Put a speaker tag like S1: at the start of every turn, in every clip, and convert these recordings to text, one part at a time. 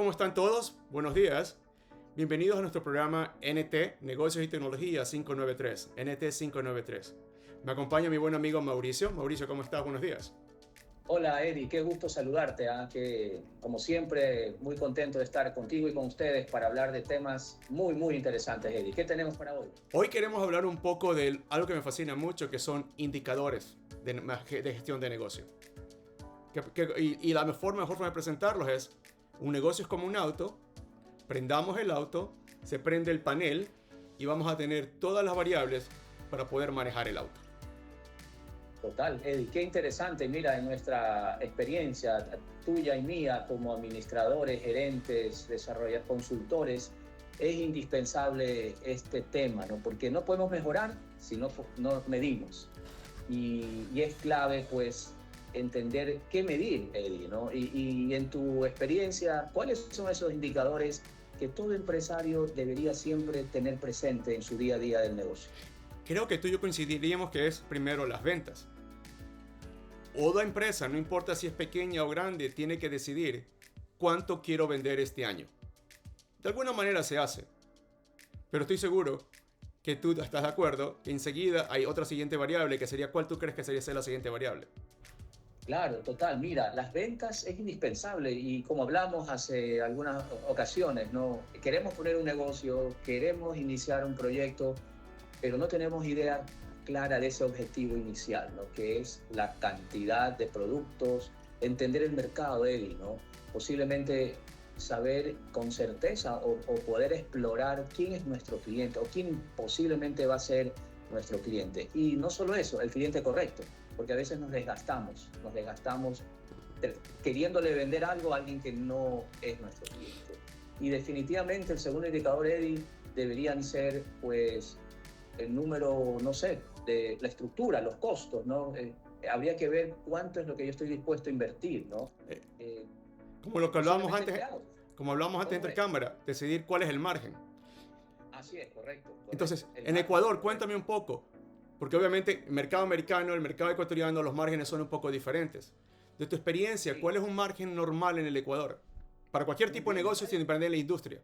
S1: ¿cómo están todos? Buenos días. Bienvenidos a nuestro programa NT, Negocios y Tecnología 593, NT 593. Me acompaña mi buen amigo Mauricio. Mauricio, ¿cómo estás? Buenos días.
S2: Hola Eddie, qué gusto saludarte, que como siempre muy contento de estar contigo y con ustedes para hablar de temas muy interesantes, Eddie. ¿Qué tenemos para hoy?
S1: Hoy queremos hablar un poco de algo que me fascina mucho, que son indicadores de gestión de negocio. Y la mejor forma de presentarlos es: un negocio es como un auto, prendamos el auto, se prende el panel y vamos a tener todas las variables para poder manejar el auto.
S2: Total, Eddie, qué interesante. Mira, en nuestra experiencia tuya y mía como administradores, gerentes, desarrolladores, consultores, es indispensable este tema, ¿no? Porque no podemos mejorar si no medimos. Y es clave, pues, entender qué medir, Eddie, ¿no? Y en tu experiencia, ¿cuáles son esos indicadores que todo empresario debería siempre tener presente en su día a día del negocio?
S1: Creo que tú y yo coincidiríamos que es primero las ventas. Toda empresa, no importa si es pequeña o grande, tiene que decidir cuánto quiero vender este año. De alguna manera se hace. Pero estoy seguro que tú estás de acuerdo que enseguida hay otra siguiente variable, que sería ¿cuál tú crees que sería la siguiente variable?
S2: Claro, total. Mira, las ventas es indispensable y como hablamos hace algunas ocasiones, ¿no? Queremos poner un negocio, queremos iniciar un proyecto, pero no tenemos idea clara de ese objetivo inicial, ¿no? Que es la cantidad de productos, entender el mercado, Eddie, ¿no? Posiblemente saber con certeza o poder explorar quién es nuestro cliente o quién posiblemente va a ser nuestro cliente. Y no solo eso, el cliente correcto, porque a veces nos desgastamos queriéndole vender algo a alguien que no es nuestro cliente. Y definitivamente el segundo indicador, Eddie, deberían ser, pues, el número, no sé, de la estructura, los costos, ¿no? Habría que ver cuánto es lo que yo estoy dispuesto a invertir, ¿no?
S1: Como lo que hablábamos antes entre cámara, decidir cuál es el margen.
S2: Así es, correcto.
S1: Entonces, en Ecuador, cuéntame un poco, porque obviamente el mercado americano, el mercado ecuatoriano, los márgenes son un poco diferentes. De tu experiencia, ¿cuál es un margen normal en el Ecuador? Para cualquier tipo de negocio, sin depender de la industria.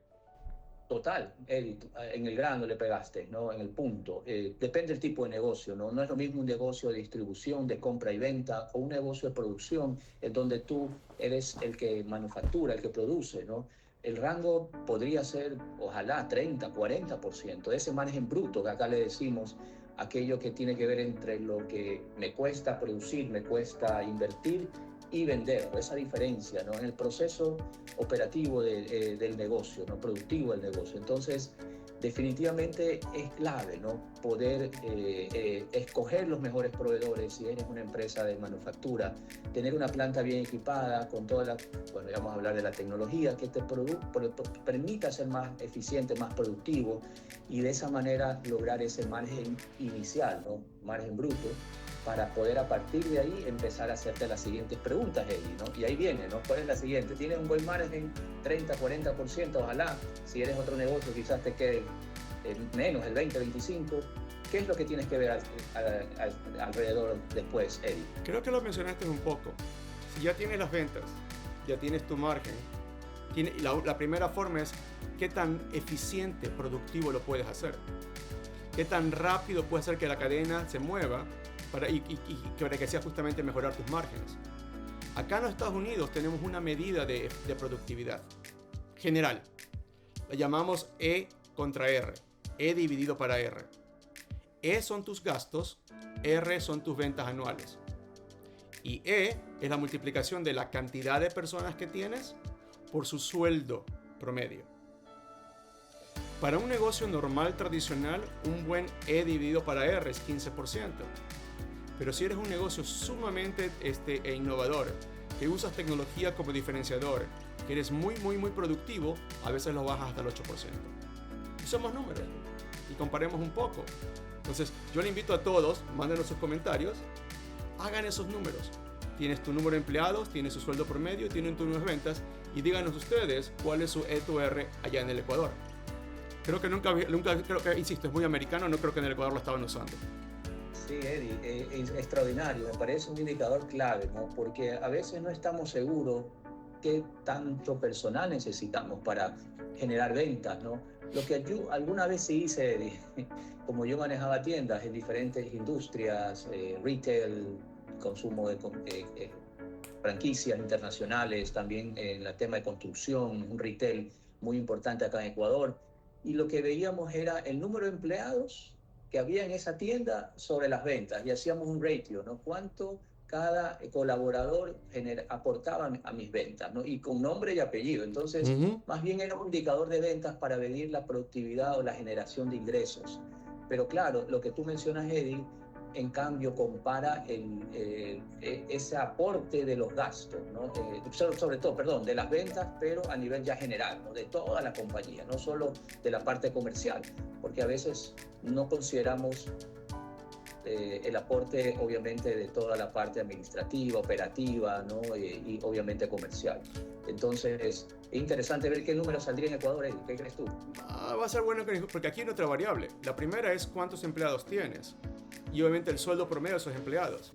S2: Total, Edith, en el grano le pegaste, ¿no? En el punto. Depende del tipo de negocio, ¿no? No es lo mismo un negocio de distribución, de compra y venta, o un negocio de producción, en donde tú eres el que manufactura, el que produce, ¿no? El rango podría ser, ojalá, 30, 40%. Ese margen bruto, que acá le decimos, aquello que tiene que ver entre lo que me cuesta producir, me cuesta invertir y vender, esa diferencia, ¿no? En el proceso operativo del negocio, ¿no? Productivo del negocio. Entonces, definitivamente es clave, ¿no? Poder escoger los mejores proveedores si eres una empresa de manufactura, tener una planta bien equipada con toda la, bueno, vamos a hablar de la tecnología que te permita ser más eficiente, más productivo y de esa manera lograr ese margen inicial, ¿no? Margen bruto, para poder a partir de ahí empezar a hacerte las siguientes preguntas, Eddie, ¿no? Y ahí viene, ¿no? ¿Cuál es la siguiente? ¿Tienes un buen margen? 30, 40%, ojalá. Si eres otro negocio, quizás te quede menos, el 20, 25. ¿Qué es lo que tienes que ver alrededor después, Eddie?
S1: Creo que lo mencionaste un poco. Si ya tienes las ventas, ya tienes tu margen, la primera forma es qué tan eficiente, productivo lo puedes hacer. Qué tan rápido puedes hacer que la cadena se mueva para que sea justamente mejorar tus márgenes. Acá en los Estados Unidos tenemos una medida de productividad general. La llamamos E contra R. E dividido para R. E son tus gastos, R son tus ventas anuales. Y E es la multiplicación de la cantidad de personas que tienes por su sueldo promedio. Para un negocio normal tradicional, un buen E dividido para R es 15%. Pero si eres un negocio sumamente innovador, que usas tecnología como diferenciador, que eres muy productivo, a veces lo bajas hasta el 8%. Usemos números y comparemos un poco. Entonces, yo le invito a todos, mándenos sus comentarios, hagan esos números. Tienes tu número de empleados, tienes su sueldo promedio, tienen tu número de ventas y díganos ustedes cuál es su E2R allá en el Ecuador. Creo que, insisto, es muy americano, no creo que en el Ecuador lo estaban usando.
S2: Sí, Eddie, es extraordinario, me parece un indicador clave, ¿no? Porque a veces no estamos seguros qué tanto personal necesitamos para generar ventas, ¿no? Lo que yo alguna vez sí hice, como yo manejaba tiendas en diferentes industrias, retail, consumo de franquicias internacionales, también en el tema de construcción, un retail muy importante acá en Ecuador, y lo que veíamos era el número de empleados que había en esa tienda sobre las ventas, y hacíamos un ratio, ¿no? Cuánto cada colaborador aportaba a mis ventas, ¿no? Y con nombre y apellido. Entonces, más bien era un indicador de ventas para medir la productividad o la generación de ingresos. Pero claro, lo que tú mencionas, Eddie, en cambio compara ese aporte de los gastos, ¿no? Sobre todo, perdón, de las ventas, pero a nivel ya general, ¿no? De toda la compañía, no solo de la parte comercial, porque a veces no consideramos el aporte, obviamente, de toda la parte administrativa, operativa, ¿no? Y obviamente comercial. Entonces, es interesante ver qué número saldría en Ecuador, Eddie. ¿Qué crees tú?
S1: Va a ser bueno porque aquí hay otra variable. La primera es cuántos empleados tienes y obviamente el sueldo promedio de esos empleados.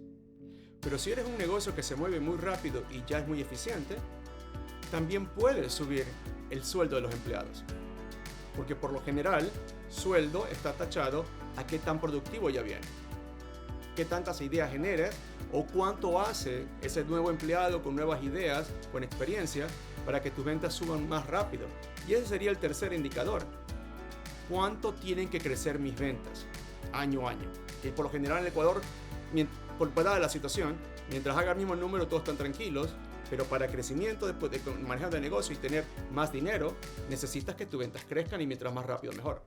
S1: Pero si eres un negocio que se mueve muy rápido y ya es muy eficiente, también puedes subir el sueldo de los empleados. Porque por lo general, sueldo está tachado a qué tan productivo ya viene, qué tantas ideas generas o cuánto hace ese nuevo empleado con nuevas ideas, con experiencia, para que tus ventas suban más rápido. Y ese sería el tercer indicador. ¿Cuánto tienen que crecer mis ventas año a año? Que por lo general en Ecuador, por dada la situación, mientras haga el mismo número todos están tranquilos, pero para crecimiento, después de manejar de negocio y tener más dinero, necesitas que tus ventas crezcan y mientras más rápido mejor.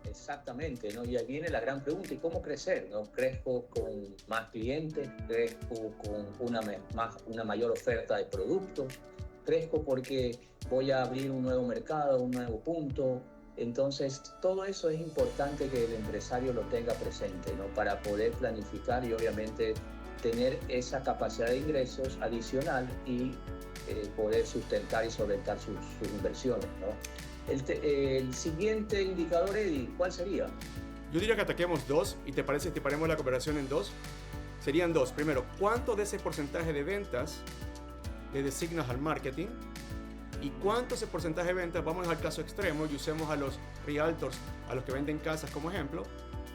S2: Exactamente, ¿no? Y ahí viene la gran pregunta: ¿y cómo crecer? ¿No? ¿Crezco con más clientes? ¿Crezco con una mayor oferta de productos? ¿Crezco porque voy a abrir un nuevo mercado, un nuevo punto? Entonces, todo eso es importante que el empresario lo tenga presente, ¿no? Para poder planificar y obviamente tener esa capacidad de ingresos adicional y poder sustentar y solventar sus inversiones, ¿no? El siguiente indicador, Eddie, ¿cuál sería?
S1: Yo diría que ataquemos dos, y te parece que paremos la cooperación en dos. Serían dos. Primero, ¿cuánto de ese porcentaje de ventas le designas al marketing? ¿Y cuánto ese porcentaje de ventas, vamos al caso extremo y usemos a los realtors, a los que venden casas como ejemplo,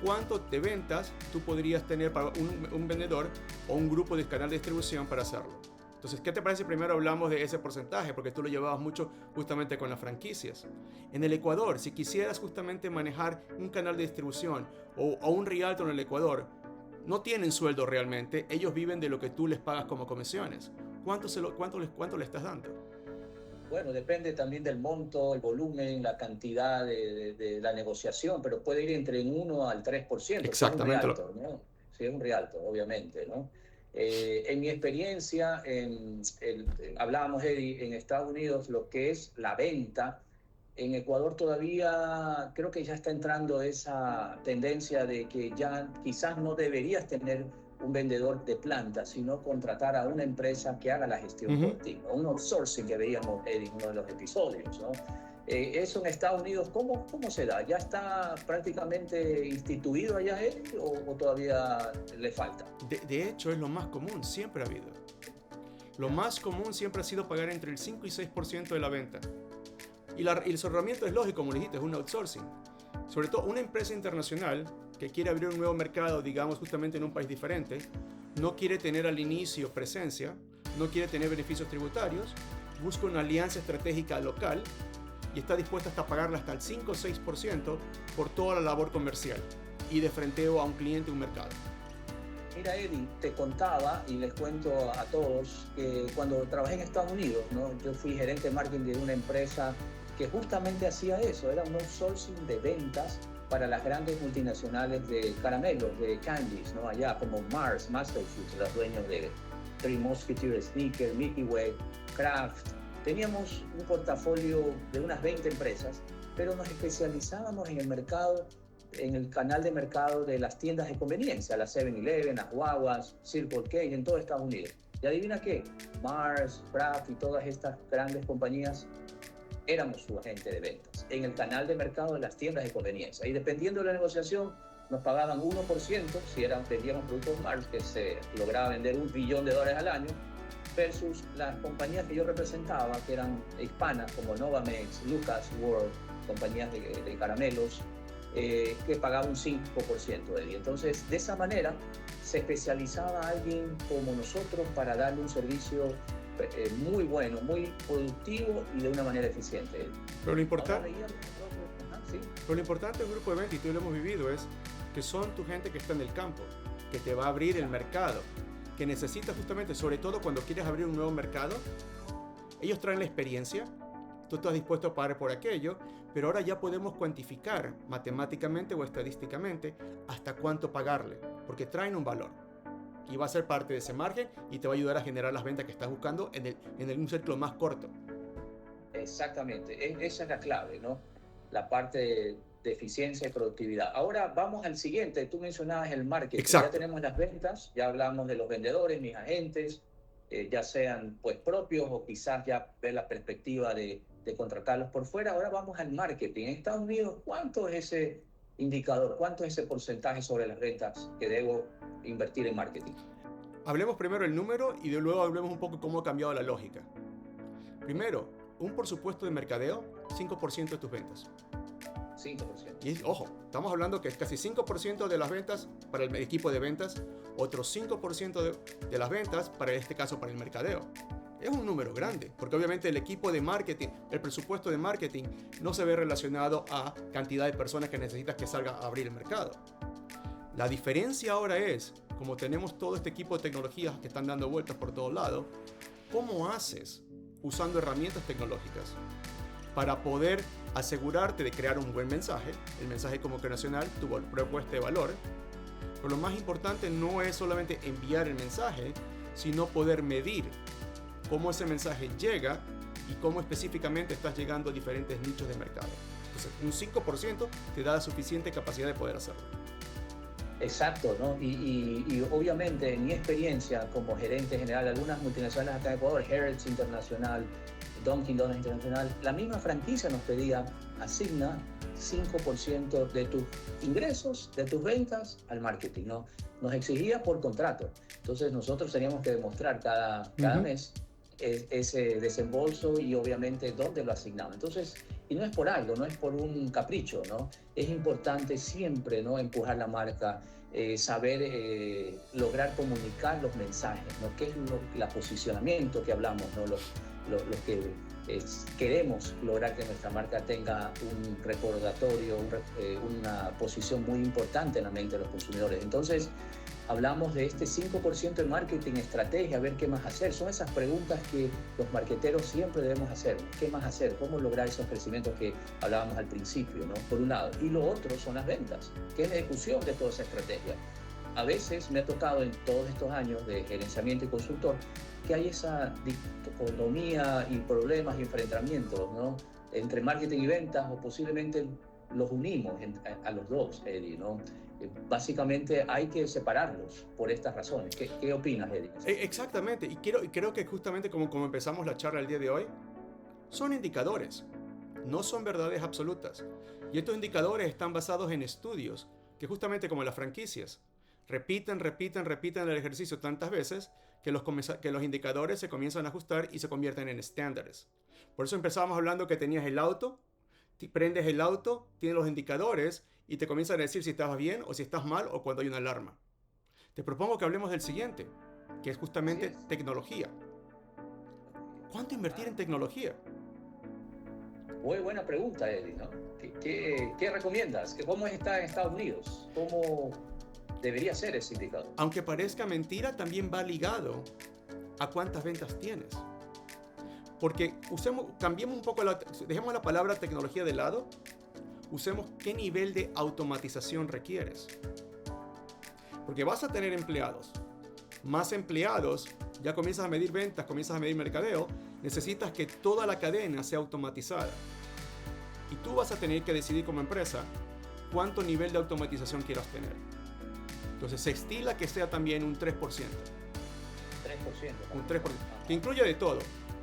S1: cuánto de ventas tú podrías tener para un vendedor o un grupo de canal de distribución para hacerlo? Entonces, ¿qué te parece si primero hablamos de ese porcentaje? Porque tú lo llevabas mucho justamente con las franquicias. En el Ecuador, si quisieras justamente manejar un canal de distribución o un realtor en el Ecuador, no tienen sueldo realmente, ellos viven de lo que tú les pagas como comisiones. ¿Cuánto le estás dando?
S2: Bueno, depende también del monto, el volumen, la cantidad de la negociación, pero puede ir entre un 1 al 3%.
S1: Exactamente.
S2: Si es un realtor, ¿no? Si es un realtor, obviamente, ¿no? En mi experiencia, hablábamos, Eddie, en Estados Unidos, lo que es la venta, en Ecuador todavía creo que ya está entrando esa tendencia de que ya quizás no deberías tener un vendedor de planta, sino contratar a una empresa que haga la gestión por ti, ¿no? Un outsourcing que veíamos en uno de los episodios, ¿no? Eso en Estados Unidos, ¿cómo se da? ¿Ya está prácticamente instituido allá o todavía le falta?
S1: De hecho, es lo más común, siempre ha habido. Lo más común siempre ha sido pagar entre el 5 y 6% de la venta. Y el cerramiento es lógico, como dijiste, es un outsourcing. Sobre todo una empresa internacional que quiere abrir un nuevo mercado, digamos, justamente en un país diferente, no quiere tener al inicio presencia, no quiere tener beneficios tributarios, busca una alianza estratégica local y está dispuesta hasta pagarle hasta el 5 o 6% por toda la labor comercial y de frenteo a un cliente, un mercado.
S2: Mira, Eddie, te contaba y les cuento a todos que cuando trabajé en Estados Unidos, ¿no? Yo fui gerente de marketing de una empresa que justamente hacía eso, era un outsourcing de ventas para las grandes multinacionales de caramelos, de candies, ¿no? Allá como Mars, Master Foods, los dueños de Three Musketeers, Snickers, Mickey Way, Kraft. Teníamos un portafolio de unas 20 empresas, pero nos especializábamos en el mercado, en el canal de mercado de las tiendas de conveniencia, las 7-Eleven, las Wawas, Circle K, en todo Estados Unidos. Y adivina qué, Mars, Kraft y todas estas grandes compañías éramos su agente de ventas en el canal de mercado de las tiendas de conveniencia. Y dependiendo de la negociación, nos pagaban 1% si vendíamos productos Mars, que se lograba vender $1 billón al año, versus las compañías que yo representaba, que eran hispanas, como Novamex, Lucas World, compañías de caramelos, que pagaban un 5%, Eddie. Entonces, de esa manera, se especializaba alguien como nosotros para darle un servicio muy bueno, muy productivo y de una manera eficiente.
S1: Pero lo importante, pero lo importante del grupo de venta, y tú lo hemos vivido, es que son tu gente que está en el campo, que te va a abrir el mercado, que necesitas justamente, sobre todo cuando quieres abrir un nuevo mercado. Ellos traen la experiencia, tú estás dispuesto a pagar por aquello, pero ahora ya podemos cuantificar matemáticamente o estadísticamente hasta cuánto pagarle, porque traen un valor y va a ser parte de ese margen y te va a ayudar a generar las ventas que estás buscando en un ciclo más corto.
S2: Exactamente, esa es la clave, ¿no? La parte de eficiencia y productividad. Ahora vamos al siguiente. Tú mencionabas el marketing.
S1: Exacto.
S2: Ya tenemos las ventas, ya hablamos de los vendedores, mis agentes, ya sean pues propios o quizás ya ver la perspectiva de contratarlos por fuera. Ahora vamos al marketing. En Estados Unidos, ¿cuánto es ese indicador? ¿Cuánto es ese porcentaje sobre las ventas que debo invertir en marketing?
S1: Hablemos primero el número y de luego hablemos un poco cómo ha cambiado la lógica. Primero, un presupuesto de mercadeo, 5% de tus ventas.
S2: 5%.
S1: Y ojo, estamos hablando que es casi 5% de las ventas para el equipo de ventas, otro 5% de las ventas para este caso para el mercadeo. Es un número grande, porque obviamente el equipo de marketing, el presupuesto de marketing no se ve relacionado a cantidad de personas que necesitas que salga a abrir el mercado. La diferencia ahora es, como tenemos todo este equipo de tecnologías que están dando vueltas por todos lados, ¿cómo haces usando herramientas tecnológicas para poder asegurarte de crear un buen mensaje, el mensaje como que nacional, tu propuesta de valor? Pero lo más importante no es solamente enviar el mensaje, sino poder medir cómo ese mensaje llega y cómo específicamente estás llegando a diferentes nichos de mercado. Entonces, un 5% te da la suficiente capacidad de poder hacerlo.
S2: Exacto, ¿no? Y obviamente en mi experiencia como gerente general de algunas multinacionales acá en Ecuador, Harrods Internacional, Dunkin' Donuts Internacional, la misma franquicia nos pedía, asigna 5% de tus ingresos, de tus ventas al marketing, ¿no? Nos exigía por contrato. Entonces nosotros teníamos que demostrar cada mes ese desembolso y obviamente dónde lo asignamos. Entonces, y no es por algo, no es por un capricho, ¿no? Es importante siempre, ¿no?, empujar la marca, saber lograr comunicar los mensajes, ¿no? ¿Qué es el posicionamiento que hablamos, ¿no? Lo que queremos lograr que nuestra marca tenga un recordatorio, una posición muy importante en la mente de los consumidores. Entonces, hablamos de este 5% de marketing, estrategia, a ver qué más hacer. Son esas preguntas que los marqueteros siempre debemos hacer. ¿Qué más hacer? ¿Cómo lograr esos crecimientos que hablábamos al principio, ¿no? Por un lado. Y lo otro son las ventas, que es la ejecución de toda esa estrategia. A veces me ha tocado en todos estos años de gerenciamiento y consultor que hay esa dicotomía y problemas y enfrentamientos, ¿no?, entre marketing y ventas, o posiblemente los unimos a los dos, Eddie, ¿no? Básicamente hay que separarlos por estas razones. ¿Qué opinas, Eddie?
S1: Exactamente, y creo que justamente como empezamos la charla el día de hoy, son indicadores, no son verdades absolutas. Y estos indicadores están basados en estudios que, justamente como las franquicias, repiten el ejercicio tantas veces que los indicadores se comienzan a ajustar y se convierten en estándares. Por eso empezábamos hablando que tenías el auto, prendes el auto, tienes los indicadores y te comienzan a decir si estás bien o si estás mal o cuando hay una alarma. Te propongo que hablemos del siguiente, que es justamente tecnología. ¿Cuánto invertir en tecnología?
S2: Muy buena pregunta, Eddie, ¿no? ¿Qué recomiendas? ¿Cómo está en Estados Unidos? ¿Cómo debería ser ese indicador?
S1: Aunque parezca mentira, también va ligado a cuántas ventas tienes. Porque cambiemos un poco, dejemos la palabra tecnología de lado, usemos qué nivel de automatización requieres. Porque vas a tener empleados. Más empleados, ya comienzas a medir ventas, comienzas a medir mercadeo, necesitas que toda la cadena sea automatizada. Y tú vas a tener que decidir como empresa cuánto nivel de automatización quieras tener. Entonces se estila que sea también un 3%.
S2: 3%.
S1: Un 3%, que incluye de todo.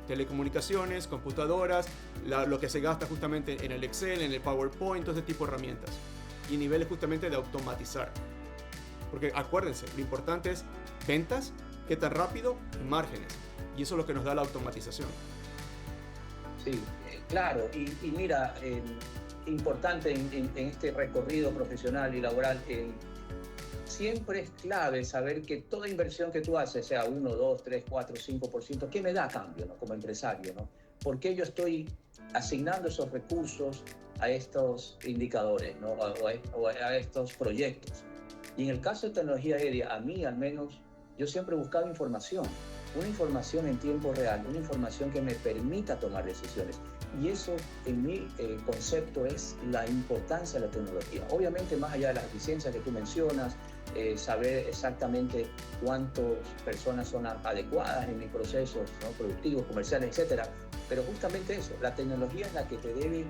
S1: Telecomunicaciones, computadoras, lo que se gasta justamente en el Excel, en el PowerPoint, todo ese tipo de herramientas. Y niveles justamente de automatizar. Porque acuérdense, lo importante es ventas qué tan rápido y márgenes. Y eso es lo que nos da la automatización.
S2: Sí, claro. Y mira, importante en este recorrido profesional y laboral, siempre es clave saber que toda inversión que tú haces, sea 1, 2, 3, 4, 5%, ¿qué me da a cambio, ¿no? Como empresario, ¿no? ¿Por qué yo estoy asignando esos recursos a estos indicadores, ¿no? o a estos proyectos? Y en el caso de tecnología aérea, a mí al menos, yo siempre he buscado información, una información en tiempo real, una información que me permita tomar decisiones. Y eso, en mi concepto, es la importancia de la tecnología. Obviamente, más allá de las eficiencias que tú mencionas, saber exactamente cuántas personas son adecuadas en mis procesos, ¿no? productivos, comerciales, etcétera. Pero justamente eso, la tecnología es la que te debe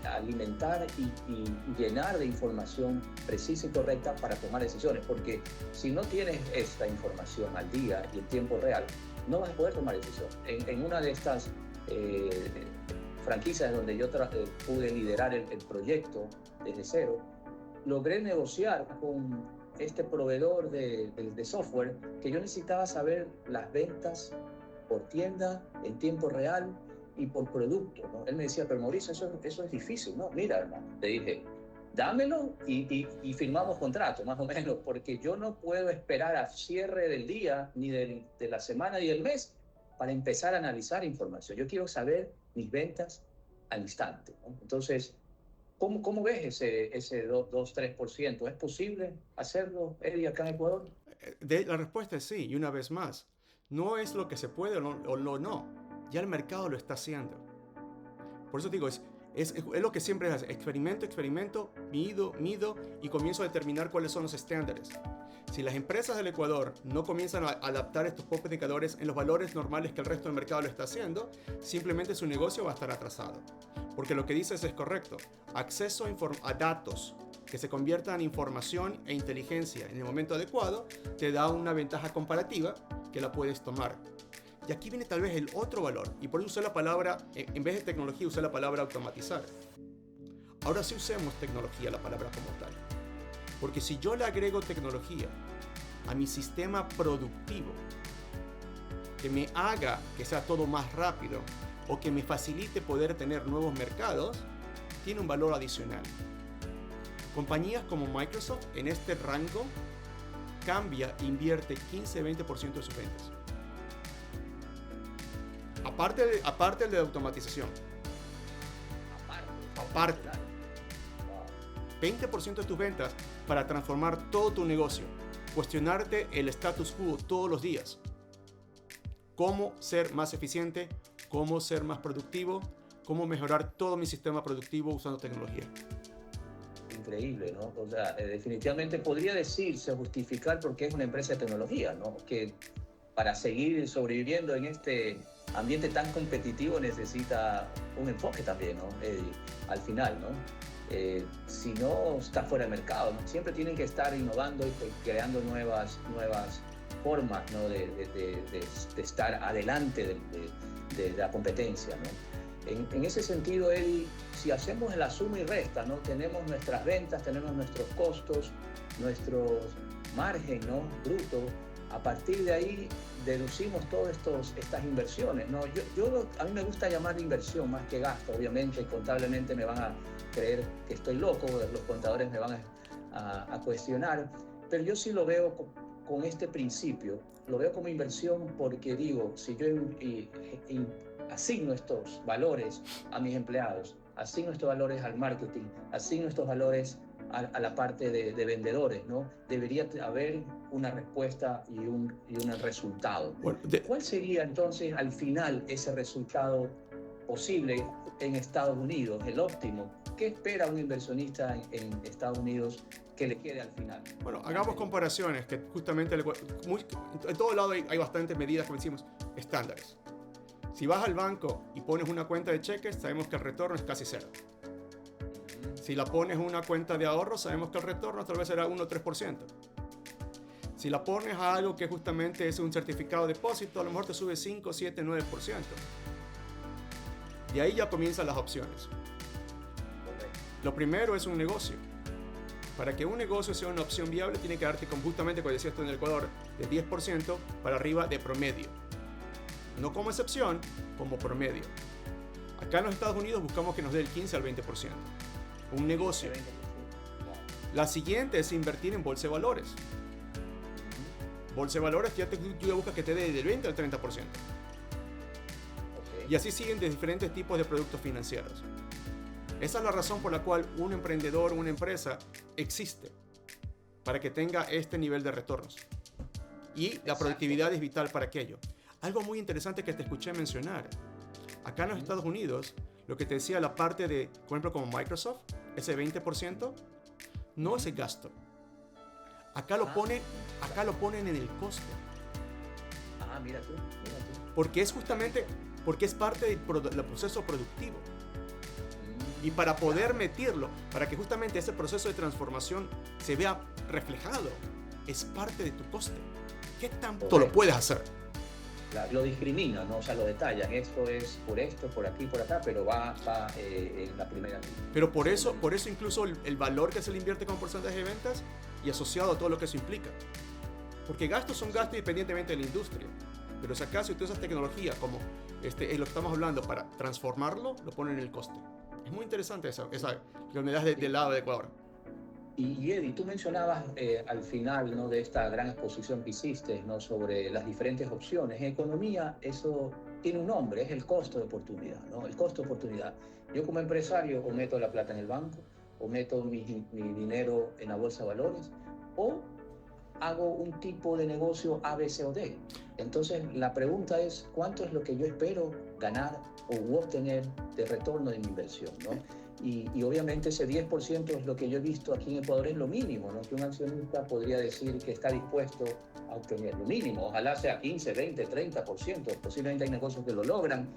S2: alimentar y llenar de información precisa y correcta para tomar decisiones. Porque si no tienes esta información al día y en tiempo real, no vas a poder tomar decisiones. En una de estas franquicias donde yo pude liderar el proyecto desde cero, logré negociar con este proveedor de software que yo necesitaba saber las ventas por tienda en tiempo real y por producto, ¿no? Él me decía, pero Mauricio, eso es difícil, ¿no? Mira, hermano, le dije, dámelo y firmamos contrato, más o menos, porque yo no puedo esperar a cierre del día, ni de la semana, ni del mes, para empezar a analizar información. Yo quiero saber mis ventas al instante, ¿no? Entonces, ¿cómo ves ese 2-3%? ¿Es posible hacerlo, Eddie, acá en Ecuador?
S1: La respuesta es sí, y una vez más, no es lo que se puede o lo no. Ya el mercado lo está haciendo. Por eso digo, es lo que siempre hace. Experimento, mido y comienzo a determinar cuáles son los estándares. Si las empresas del Ecuador no comienzan a adaptar estos propios indicadores en los valores normales que el resto del mercado lo está haciendo, simplemente su negocio va a estar atrasado. Porque lo que dices es correcto. Acceso a datos que se conviertan en información e inteligencia en el momento adecuado te da una ventaja comparativa que la puedes tomar. Y aquí viene tal vez el otro valor, y por eso usé la palabra, en vez de tecnología, usé la palabra automatizar. Ahora sí usemos tecnología, la palabra como tal. Porque si yo le agrego tecnología a mi sistema productivo, que me haga que sea todo más rápido, o que me facilite poder tener nuevos mercados, tiene un valor adicional. Compañías como Microsoft en este rango cambia e invierte 15-20% de sus ventas. Aparte el de automatización. Aparte. 20% de tus ventas para transformar todo tu negocio. Cuestionarte el status quo todos los días. Cómo ser más eficiente, cómo ser más productivo, cómo mejorar todo mi sistema productivo usando tecnología.
S2: Increíble, ¿no? O sea, definitivamente podría decirse, justificar por qué es una empresa de tecnología, ¿no? Que para seguir sobreviviendo en este ambiente tan competitivo necesita un enfoque también, ¿no? Al final, ¿no? Si no está fuera del mercado, ¿no? Siempre tienen que estar innovando y creando nuevas formas, ¿no? de estar adelante de la competencia, ¿no? En ese sentido, Eddie, si hacemos la suma y resta, ¿no? Tenemos nuestras ventas, tenemos nuestros costos, nuestro margen, ¿no? bruto. A partir de ahí deducimos todas estas inversiones, ¿no? A mí me gusta llamar inversión más que gasto. Obviamente, contablemente me van a creer que estoy loco, los contadores me van a cuestionar, pero yo sí lo veo con este principio. Lo veo como inversión porque digo, si yo asigno estos valores a mis empleados, asigno estos valores al marketing, asigno estos valores a la parte de vendedores, ¿no? Debería haber una respuesta y un resultado. Bueno, ¿cuál sería entonces al final ese resultado posible en Estados Unidos, el óptimo? ¿Qué espera un inversionista en Estados Unidos que le quede al final?
S1: Bueno, hagamos comparaciones, que justamente en todo lado hay bastantes medidas, como decimos, estándares. Si vas al banco y pones una cuenta de cheques, sabemos que el retorno es casi cero. Si la pones en una cuenta de ahorro, sabemos que el retorno tal vez será 1 o 3%. Si la pones a algo que justamente es un certificado de depósito, a lo mejor te sube 5, 7, 9%. Y ahí ya comienzan las opciones. Lo primero es un negocio. Para que un negocio sea una opción viable, tiene que darte, como justamente como decías tú en el Ecuador, de 10% para arriba de promedio. No como excepción, como promedio. Acá en los Estados Unidos buscamos que nos dé el 15 al 20%. Un negocio. La siguiente es invertir en bolsa de valores. Bolsa de valores tú ya buscas que te dé del 20 al 30%. Y así siguen de diferentes tipos de productos financieros. Esa es la razón por la cual un emprendedor o una empresa existe. Para que tenga este nivel de retornos. Y la productividad es vital para aquello. Algo muy interesante que te escuché mencionar. Acá en los Estados Unidos, lo que te decía la parte de, por ejemplo, como Microsoft, ese 20%, no es el gasto. Acá lo ponen en el costo.
S2: Mira tú.
S1: Porque es justamente, porque es parte del proceso productivo. Y para poder meterlo, para que justamente ese proceso de transformación se vea reflejado, es parte de tu coste. ¿Qué tanto lo puedes hacer?
S2: Lo discrimina, ¿no? O sea, lo detallan. Esto es por esto, por aquí, por acá, pero va en la primera línea.
S1: Pero por eso incluso el valor que se le invierte como porcentaje de ventas y asociado a todo lo que eso implica. Porque gastos son gastos independientemente de la industria. Pero si acaso tú usas tecnología como lo que estamos hablando para transformarlo, lo ponen en el coste. Es muy interesante esa que me das del lado de Ecuador.
S2: Y Eddie, tú mencionabas al final, ¿no?, de esta gran exposición que hiciste, ¿no?, sobre las diferentes opciones. En economía eso tiene un nombre, es el costo de oportunidad, ¿no? El costo de oportunidad. Yo como empresario o meto la plata en el banco, o meto mi dinero en la bolsa de valores, o hago un tipo de negocio A, B, C o D. Entonces la pregunta es, ¿cuánto es lo que yo espero ganar o obtener de retorno de mi inversión, ¿no? Y obviamente ese 10% es lo que yo he visto aquí en Ecuador, es lo mínimo, ¿no?, que un accionista podría decir que está dispuesto a obtener. Lo mínimo, ojalá sea 15, 20, 30%, posiblemente hay negocios que lo logran.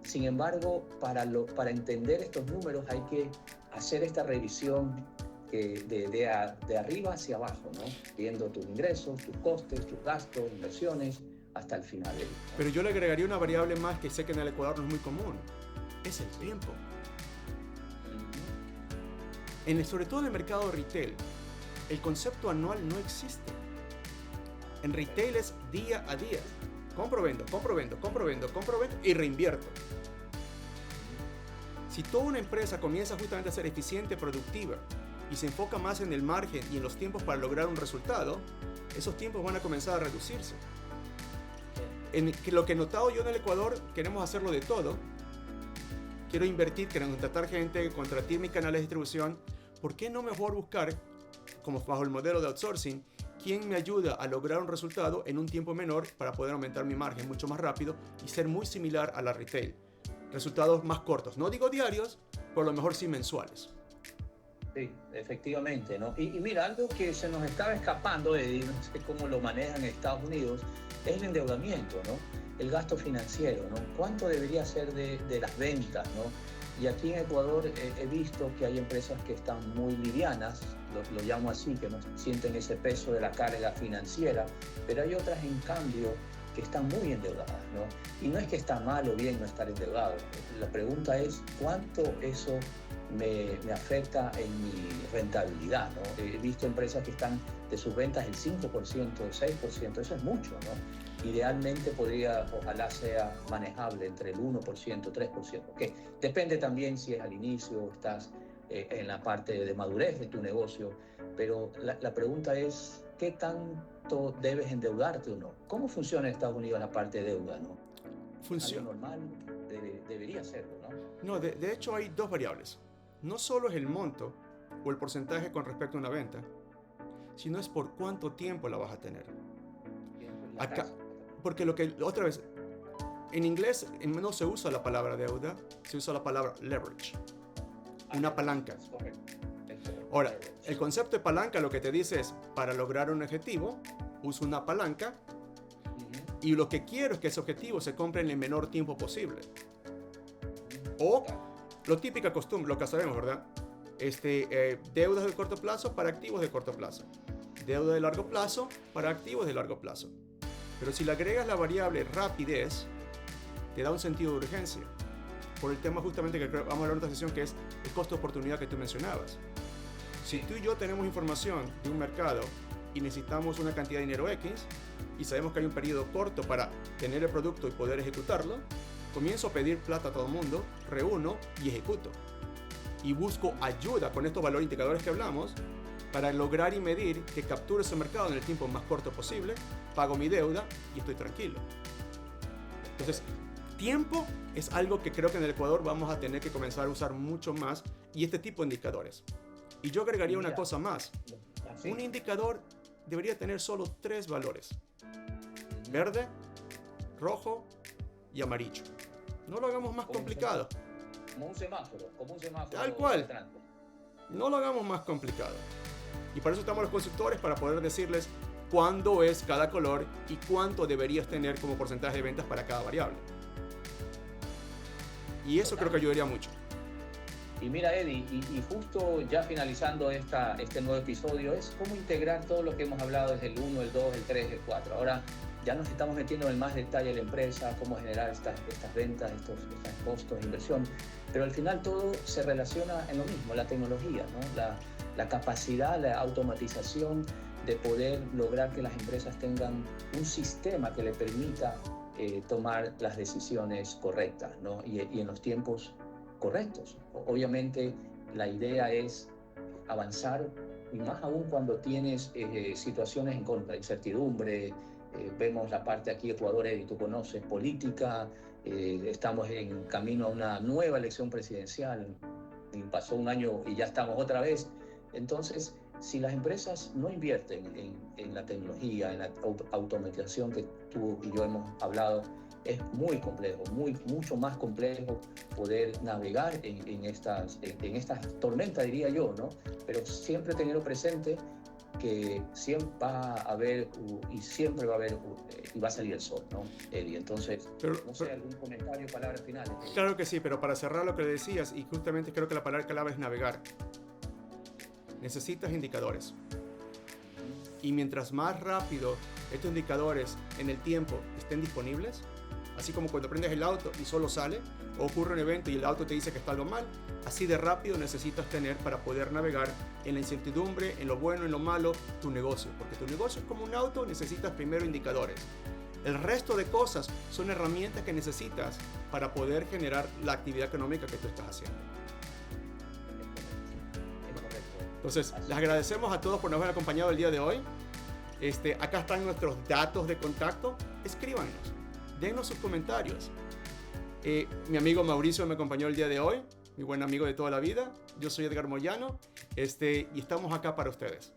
S2: Sin embargo, para entender estos números hay que hacer esta revisión de arriba hacia abajo, ¿no?, viendo tus ingresos, tus costes, tus gastos, inversiones, hasta el final. ¿No?
S1: Pero yo le agregaría una variable más que sé que en el Ecuador no es muy común, es el tiempo. Sobre todo en el mercado de retail, el concepto anual no existe. En retail es día a día. Compro, vendo y reinvierto. Si toda una empresa comienza justamente a ser eficiente, productiva y se enfoca más en el margen y en los tiempos para lograr un resultado, esos tiempos van a comenzar a reducirse. Lo que he notado yo en el Ecuador, queremos hacerlo de todo. Quiero invertir, quiero contratar gente, contratar mis canales de distribución. ¿Por qué no mejor buscar, como bajo el modelo de outsourcing, quién me ayuda a lograr un resultado en un tiempo menor para poder aumentar mi margen mucho más rápido y ser muy similar a la retail? Resultados más cortos, no digo diarios, pero a lo mejor sí mensuales.
S2: Sí, efectivamente, ¿no? Y mira, algo que se nos estaba escapando, Eddie, no sé cómo lo manejan en Estados Unidos, es el endeudamiento, ¿no? El gasto financiero, ¿no? ¿Cuánto debería ser de las ventas, ¿no? Y aquí en Ecuador he visto que hay empresas que están muy livianas, lo llamo así, que no sienten ese peso de la carga financiera, pero hay otras, en cambio, que están muy endeudadas, ¿no? Y no es que está mal o bien no estar endeudado. La pregunta es, ¿cuánto eso me afecta en mi rentabilidad, ¿no? He visto empresas que están de sus ventas el 5%, el 6%, eso es mucho, ¿no? Idealmente ojalá sea manejable entre el 1%, 3%, que depende también si es al inicio o estás en la parte de madurez de tu negocio, pero la pregunta es, ¿qué tanto debes endeudarte o no? ¿Cómo funciona en Estados Unidos la parte de deuda, no?
S1: Funciona.
S2: Algo normal debería serlo, ¿no?
S1: No, de hecho hay dos variables. No solo es el monto o el porcentaje con respecto a una venta, sino es por cuánto tiempo la vas a tener. Acá, porque otra vez, en inglés no se usa la palabra deuda, se usa la palabra leverage, una palanca. Ahora, el concepto de palanca lo que te dice es, para lograr un objetivo, uso una palanca y lo que quiero es que ese objetivo se cumpla en el menor tiempo posible. O lo típica costumbre, lo que sabemos, ¿verdad? Deudas de corto plazo para activos de corto plazo. Deuda de largo plazo para activos de largo plazo. Pero si le agregas la variable rapidez, te da un sentido de urgencia. Por el tema justamente que vamos a hablar en otra sesión, que es el costo de oportunidad que tú mencionabas. Si tú y yo tenemos información de un mercado y necesitamos una cantidad de dinero X y sabemos que hay un periodo corto para tener el producto y poder ejecutarlo, comienzo a pedir plata a todo el mundo, reúno y ejecuto. Y busco ayuda con estos valores indicadores que hablamos para lograr y medir que capture ese mercado en el tiempo más corto posible, pago mi deuda y estoy tranquilo. Entonces, tiempo es algo que creo que en el Ecuador vamos a tener que comenzar a usar mucho más y este tipo de indicadores. Y yo agregaría una cosa más. Un indicador debería tener solo 3 valores: verde, rojo y amarillo. No lo hagamos más complicado.
S2: Como un semáforo.
S1: Tal cual. No lo hagamos más complicado. Y para eso estamos los consultores, para poder decirles cuándo es cada color y cuánto deberías tener como porcentaje de ventas para cada variable. Y eso creo que ayudaría mucho.
S2: Y mira, Eddie, y justo ya finalizando este nuevo episodio, es cómo integrar todo lo que hemos hablado desde el 1, el 2, el 3, el 4. Ahora ya nos estamos metiendo en más detalle de la empresa, cómo generar estas ventas, estos costos de inversión, pero al final todo se relaciona en lo mismo, la tecnología, ¿no? La capacidad, la automatización de poder lograr que las empresas tengan un sistema que le permita tomar las decisiones correctas, ¿no? y en los tiempos correctos. Obviamente la idea es avanzar, y más aún cuando tienes situaciones en contra, incertidumbre. Vemos la parte aquí, Ecuador, y tú conoces, política, estamos en camino a una nueva elección presidencial, y pasó un año y ya estamos otra vez. Entonces, si las empresas no invierten en la tecnología, en la automatización que tú y yo hemos hablado, es muy complejo, mucho más complejo poder navegar en estas tormentas, diría yo, ¿no? Pero siempre tenerlo presente que siempre va a haber y siempre va a haber y va a salir el sol, ¿no, Eddie? Entonces, no sé, algún comentario, palabras finales.
S1: Claro que sí, pero para cerrar lo que decías, y justamente creo que la palabra clave es navegar. Necesitas indicadores. Y mientras más rápido estos indicadores en el tiempo estén disponibles, así como cuando prendes el auto y solo sale, o ocurre un evento y el auto te dice que está algo mal, así de rápido necesitas tener para poder navegar en la incertidumbre, en lo bueno, en lo malo, tu negocio. Porque tu negocio es como un auto, necesitas primero indicadores. El resto de cosas son herramientas que necesitas para poder generar la actividad económica que tú estás haciendo. Entonces, les agradecemos a todos por nos haber acompañado el día de hoy. Acá están nuestros datos de contacto. Escríbanos, dennos sus comentarios. Mi amigo Mauricio me acompañó el día de hoy, mi buen amigo de toda la vida. Yo soy Edgar Moyano, y estamos acá para ustedes.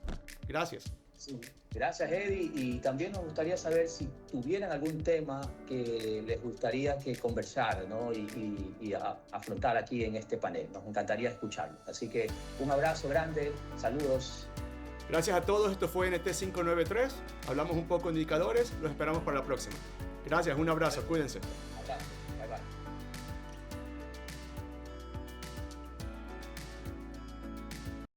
S1: Gracias.
S2: Sí, gracias, Eddie. Y también nos gustaría saber si tuvieran algún tema que les gustaría que conversar, ¿no? y afrontar aquí en este panel. Nos encantaría escucharlo. Así que un abrazo grande, saludos.
S1: Gracias a todos, esto fue NT 593. Hablamos un poco de indicadores, los esperamos para la próxima. Gracias, un abrazo, cuídense.